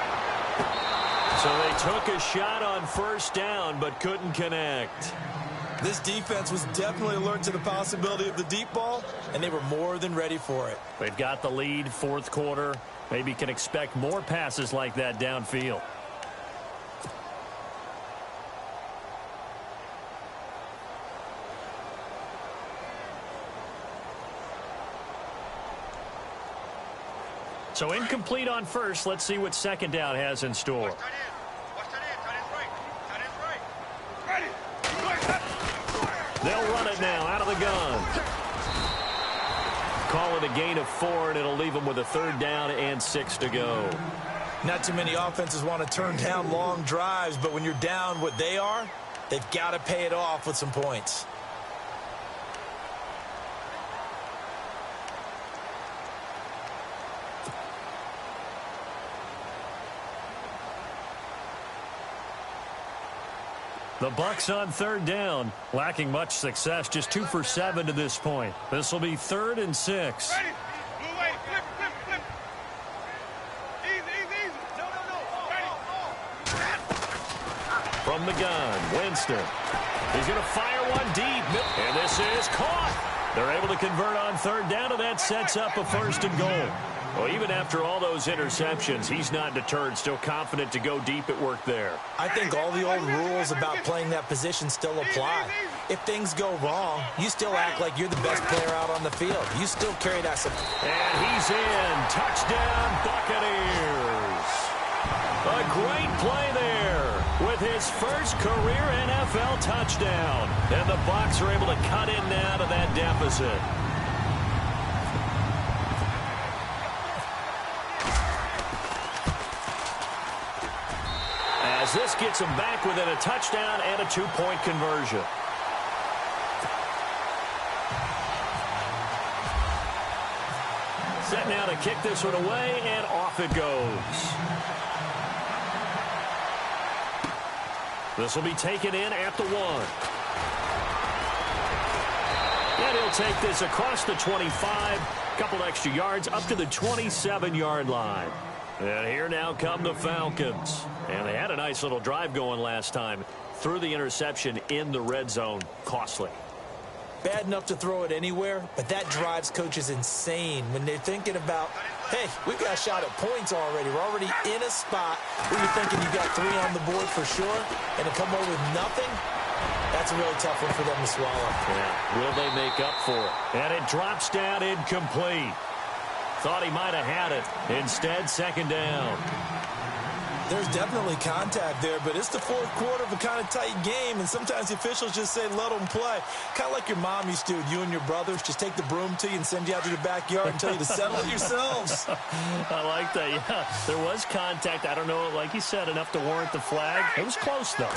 So they took a shot on 1st down, but couldn't connect. This defense was definitely alert to the possibility of the deep ball, and they were more than ready for it. They've got the lead, 4th quarter. Maybe can expect more passes like that downfield. So incomplete on 1st. Let's see what 2nd down has in store. They'll run it now out of the gun. Call it a gain of 4, and it'll leave them with a 3rd down and 6 to go. Not too many offenses want to turn down long drives, but when you're down what they are, they've got to pay it off with some points. The Bucs on 3rd down, lacking much success, just 2 for 7 to this point. This will be 3rd and 6. Ready. Blue way. Flip, flip, flip. Easy, easy, easy. No. Ready. From the gun, Winston. He's going to fire one deep. And this is caught. They're able to convert on 3rd down, and that sets up a 1st and goal. Well, even after all those interceptions, he's not deterred, still confident to go deep at work there. I think all the old rules about playing that position still apply. If things go wrong, you still act like you're the best player out on the field. You still carry that support. And he's in. Touchdown, Buccaneers. A great play there with his first career NFL touchdown. And the Bucs are able to cut in now to that deficit. As this gets him back within a touchdown and a 2-point conversion. Set now to kick this one away, and off it goes. This will be taken in at the 1. And he'll take this across the 25, a couple extra yards up to the 27-yard line. And here now come the Falcons. And they had a nice little drive going last time. Threw the interception in the red zone. Costly. bad enough to throw it anywhere, but that drives coaches insane when they're thinking about, hey, we've got a shot at points already. We're already in a spot where you're thinking you've got 3 on the board for sure, and to come away with nothing, that's a really tough one for them to swallow. Yeah. Will they make up for it? And it drops down incomplete. Thought he might have had it. Instead, second down. There's definitely contact there, but it's the fourth quarter of a kind of tight game, and sometimes the officials just say, let them play. Kind of like your mom used to do with you and your brothers. Just take the broom to you and send you out to the backyard and tell you to settle it yourselves. I like that, yeah. There was contact. I don't know, like you said, enough to warrant the flag. It was close, though.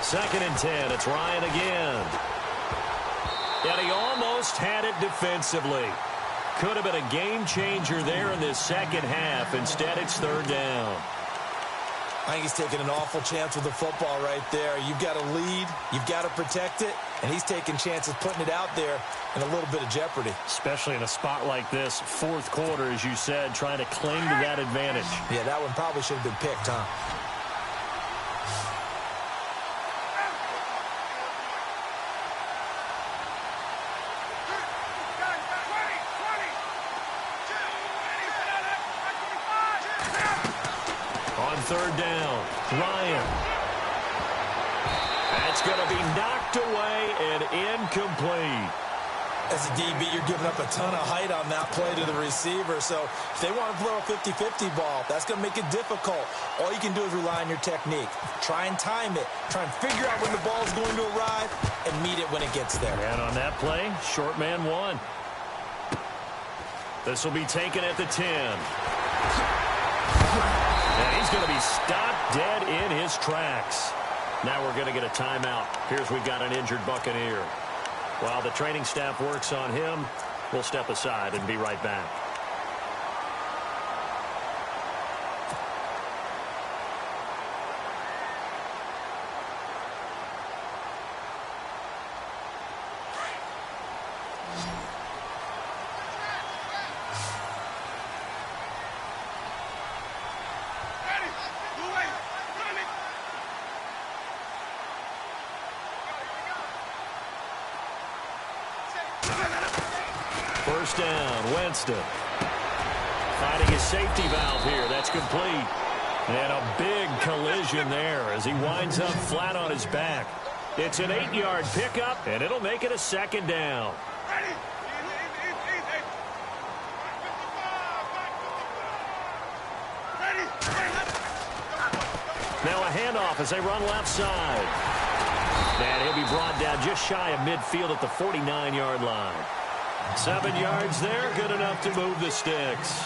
Second and 10. It's Ryan again. And he almost had it defensively. Could have been a game changer there in this second half. Instead, it's third down. I think he's taking an awful chance with the football right there. You've got to lead. You've got to protect it. And he's taking chances putting it out there in a little bit of jeopardy. Especially in a spot like this, fourth quarter, as you said, trying to cling to that advantage. Yeah, that one probably should have been picked, huh? Third down, Ryan. That's going to be knocked away and incomplete. As a DB, you're giving up a ton of height on that play to the receiver. So if they want to throw a 50-50 ball, that's going to make it difficult. All you can do is rely on your technique. Try and time it. Try and figure out when the ball is going to arrive and meet it when it gets there. And on that play, short man won. This will be taken at the 10. And he's going to be stopped dead in his tracks. Now we're going to get a timeout. Here's we've got an injured Buccaneer. While the training staff works on him, we'll step aside and be right back. First down, Winston. Finding his safety valve here. That's complete. And a big collision there as he winds up flat on his back. It's an 8-yard pickup, and it'll make it a second down. Now a handoff as they run left side. And he'll be brought down just shy of midfield at the 49-yard line. 7 yards there, good enough to move the sticks.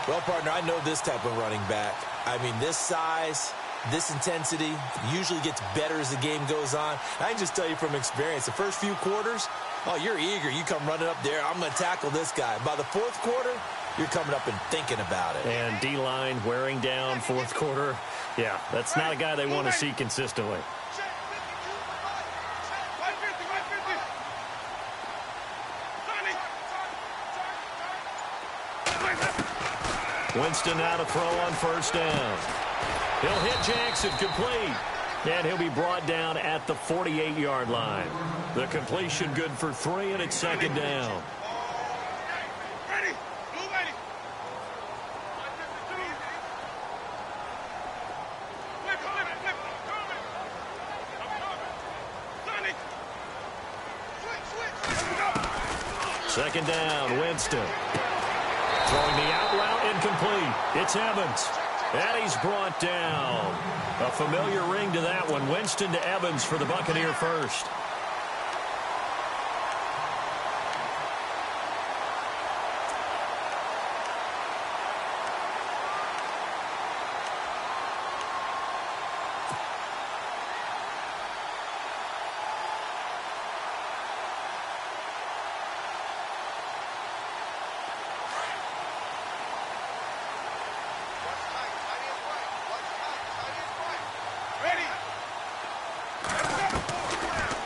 Well, partner, I know this type of running back. I mean, this size, this intensity usually gets better as the game goes on. I can just tell you from experience, the first few quarters, oh, you're eager. You come running up there, I'm going to tackle this guy. By the fourth quarter, you're coming up and thinking about it. And D-line wearing down fourth quarter. Yeah, that's not a guy they want to see consistently. Winston now to throw on first down. He'll hit Jackson, complete. And he'll be brought down at the 48-yard line. The completion good for 3, and it's second down. Second down, Winston. Throwing the out route, incomplete. It's Evans. And he's brought down. A familiar ring to that one. Winston to Evans for the Buccaneer first.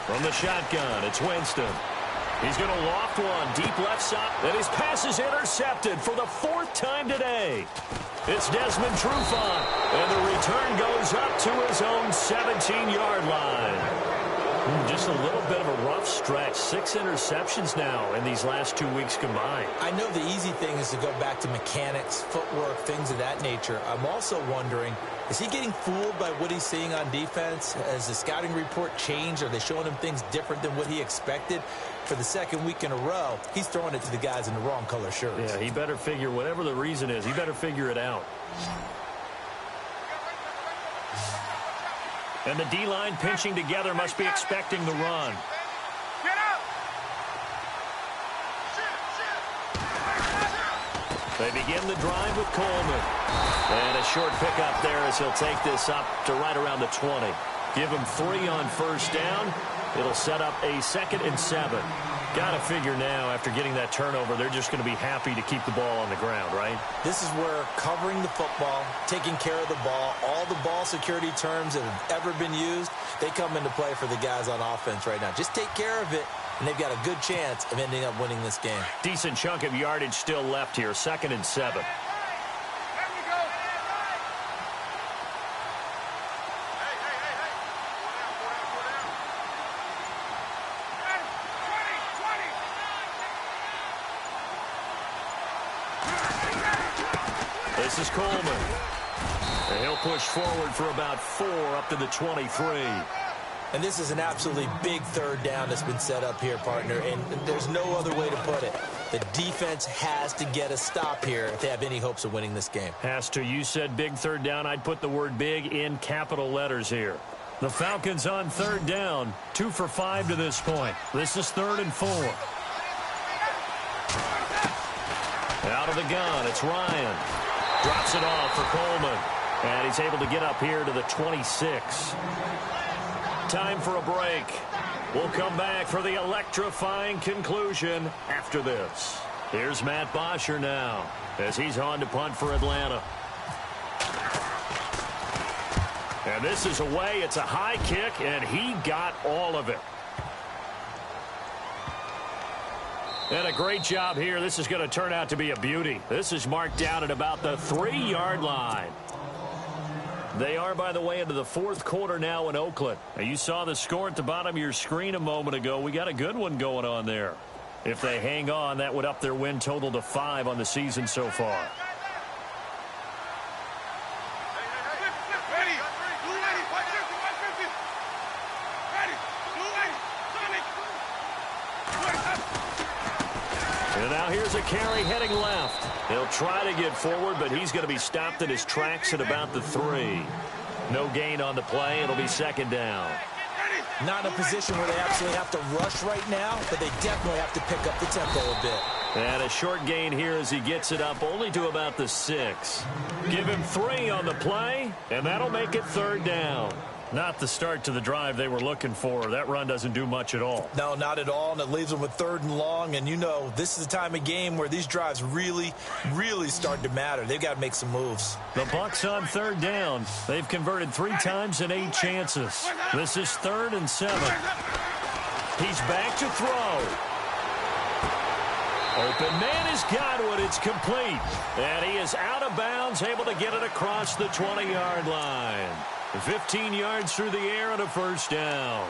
From the shotgun, it's Winston. He's going to loft one deep left side. And his pass is intercepted for the 4th time today. It's Desmond Trufant. And the return goes up to his own 17-yard line. Just a little bit of a rough stretch. 6 interceptions now in these last 2 weeks combined. I know the easy thing is to go back to mechanics, footwork, things of that nature. I'm also wondering, is he getting fooled by what he's seeing on defense? Has the scouting report changed? Are they showing him things different than what he expected? For the second week in a row, he's throwing it to the guys in the wrong color shirts. Yeah, he better figure, whatever the reason is, he better figure it out. And the D-line pinching together must be expecting the run. Get up! They begin the drive with Coleman. And a short pickup there as he'll take this up to right around the 20. Give him 3 on first down. It'll set up a 2nd and 7. Got to figure now, after getting that turnover, they're just going to be happy to keep the ball on the ground, right? This is where covering the football, taking care of the ball, all the ball security terms that have ever been used, they come into play for the guys on offense right now. Just take care of it, and they've got a good chance of ending up winning this game. Decent chunk of yardage still left here, 2nd and 7. This is Coleman. And he'll push forward for about 4 up to the 23. And this is an absolutely big 3rd down that's been set up here, partner, and there's no other way to put it. The defense has to get a stop here if they have any hopes of winning this game. Has to. You said big 3rd down. I'd put the word big in capital letters here. The Falcons on 3rd down, 2 for 5 to this point. This is 3rd and 4. Out of the gun, it's Ryan. Drops it off for Coleman. And he's able to get up here to the 26. Time for a break. We'll come back for the electrifying conclusion after this. Here's Matt Bosher now as he's on to punt for Atlanta. And this is away. It's a high kick, and he got all of it. And a great job here. This is going to turn out to be a beauty. This is marked down at about the 3-yard line. They are, by the way, into the 4th quarter now in Oakland. Now, you saw the score at the bottom of your screen a moment ago. We got a good one going on there. If they hang on, that would up their win total to 5 on the season so far. And now here's a carry heading left. He'll try to get forward, but he's going to be stopped in his tracks at about the 3. No gain on the play. It'll be 2nd down. Not in a position where they absolutely have to rush right now, but they definitely have to pick up the tempo a bit. And a short gain here as he gets it up only to about the 6. Give him 3 on the play, and that'll make it 3rd down. Not the start to the drive they were looking for. That run doesn't do much at all. No, not at all, and it leaves them with 3rd and long. And, you know, this is the time of game where these drives really, really start to matter. They've got to make some moves. The Bucs on 3rd down. They've converted 3 times in 8 chances. This is 3rd and 7. He's back to throw. Open man has got one. It's complete. And he is out of bounds, able to get it across the 20-yard line. 15 yards through the air and a 1st down.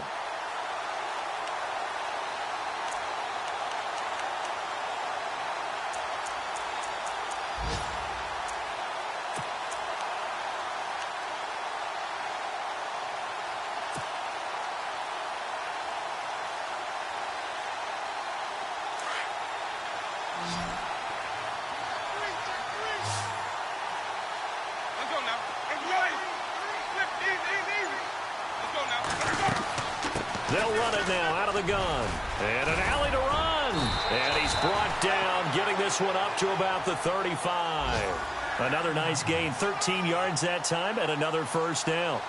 They'll run it now out of the gun. And an alley to run. And he's brought down, getting this one up to about the 35. Another nice gain, 13 yards that time, and another 1st down.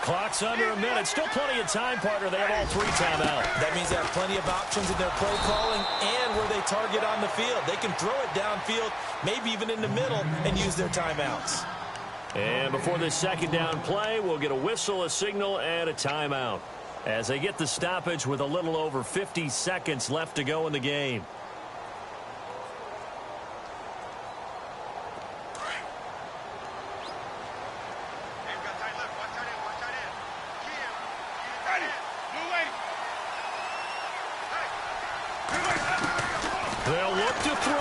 Clock's under a minute. Still plenty of time, partner. They have all 3 timeouts. That means they have plenty of options in their play calling and where they target on the field. They can throw it downfield, maybe even in the middle, and use their timeouts. And before this 2nd down play, we'll get a whistle, a signal, and a timeout as they get the stoppage with a little over 50 seconds left to go in the game. They'll look to throw.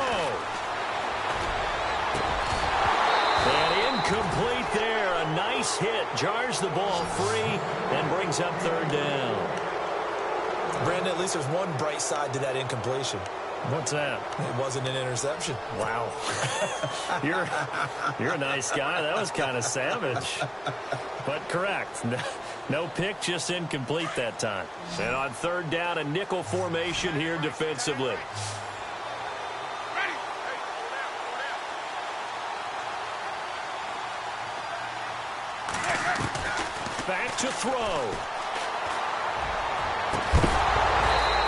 And incomplete there. A nice hit. Jars the ball free and brings up third down. Brandon, at least there's one bright side to that incompletion. What's that? It wasn't an interception. Wow. You're a nice guy. That was kind of savage. But correct. No pick, just incomplete that time. And on third down, a nickel formation here defensively. Back to throw.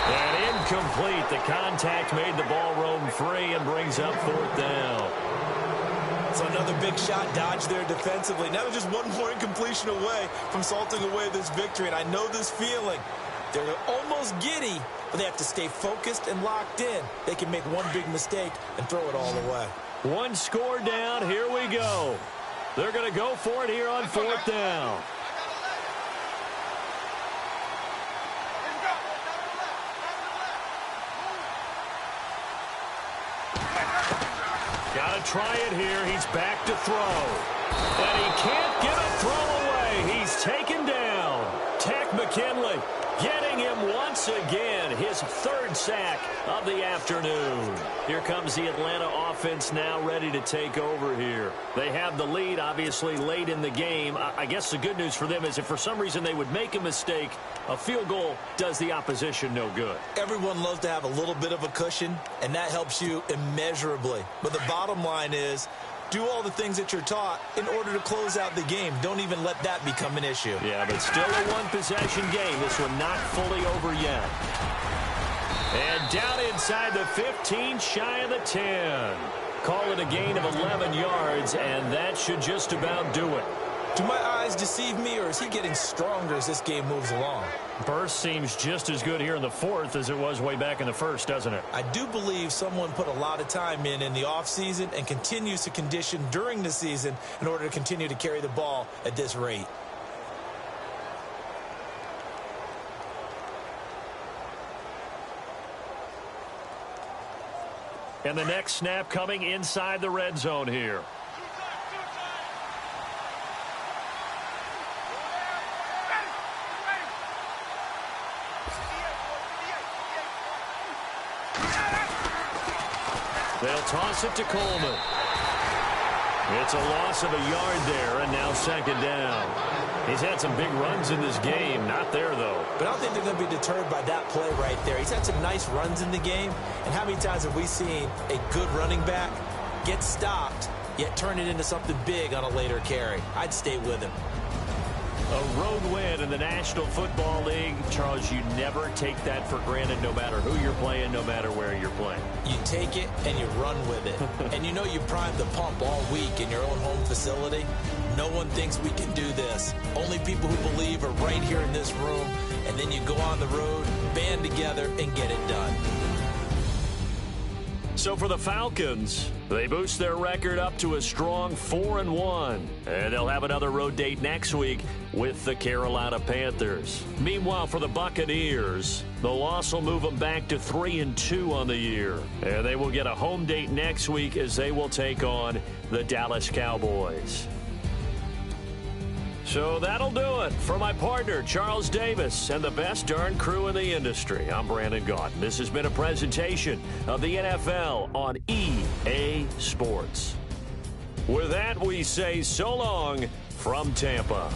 And incomplete. The contact made the ball roam free and brings up fourth down. So another big shot dodged there defensively. Now just one more incompletion away from salting away this victory. And I know this feeling. They're almost giddy, but they have to stay focused and locked in. They can make one big mistake and throw it all away. One score down. Here we go. They're going to go for it here on fourth down. Got to try it here. He's back to throw. And he can't get a throw away. He's taken down. Tech McKinley getting him once again. His third sack of the afternoon. Here comes the Atlanta offense now ready to take over here. They have the lead, obviously, late in the game. I guess the good news for them is if for some reason they would make a mistake, a field goal does the opposition no good. Everyone loves to have a little bit of a cushion, and that helps you immeasurably. But the bottom line is, do all the things that you're taught in order to close out the game. Don't even let that become an issue. Yeah, but still a one-possession game. This one not fully over yet. And down inside the 15, shy of the 10. Call it a gain of 11 yards, and that should just about do it. Do my eyes deceive me, or is he getting stronger as this game moves along? Burst seems just as good here in the fourth as it was way back in the first, doesn't it? I do believe someone put a lot of time in the offseason and continues to condition during the season in order to continue to carry the ball at this rate. And the next snap coming inside the red zone here. They'll toss it to Coleman. It's a loss of a yard there, and now second down. He's had some big runs in this game. Not there, though. But I don't think they're going to be deterred by that play right there. He's had some nice runs in the game. And how many times have we seen a good running back get stopped, yet turn it into something big on a later carry? I'd stay with him. A road win in the National Football League. Charles, you never take that for granted no matter who you're playing, no matter where you're playing. You take it and you run with it. And you know you primed the pump all week in your own home facility. No one thinks we can do this. Only people who believe are right here in this room. And then you go on the road, band together, and get it done. So for the Falcons, they boost their record up to a strong 4-1. And they'll have another road date next week with the Carolina Panthers. Meanwhile, for the Buccaneers, the loss will move them back to 3-2 on the year. And they will get a home date next week as they will take on the Dallas Cowboys. So that'll do it for my partner, Charles Davis, and the best darn crew in the industry. I'm Brandon Gaudin. This has been a presentation of the NFL on EA Sports. With that, we say so long from Tampa.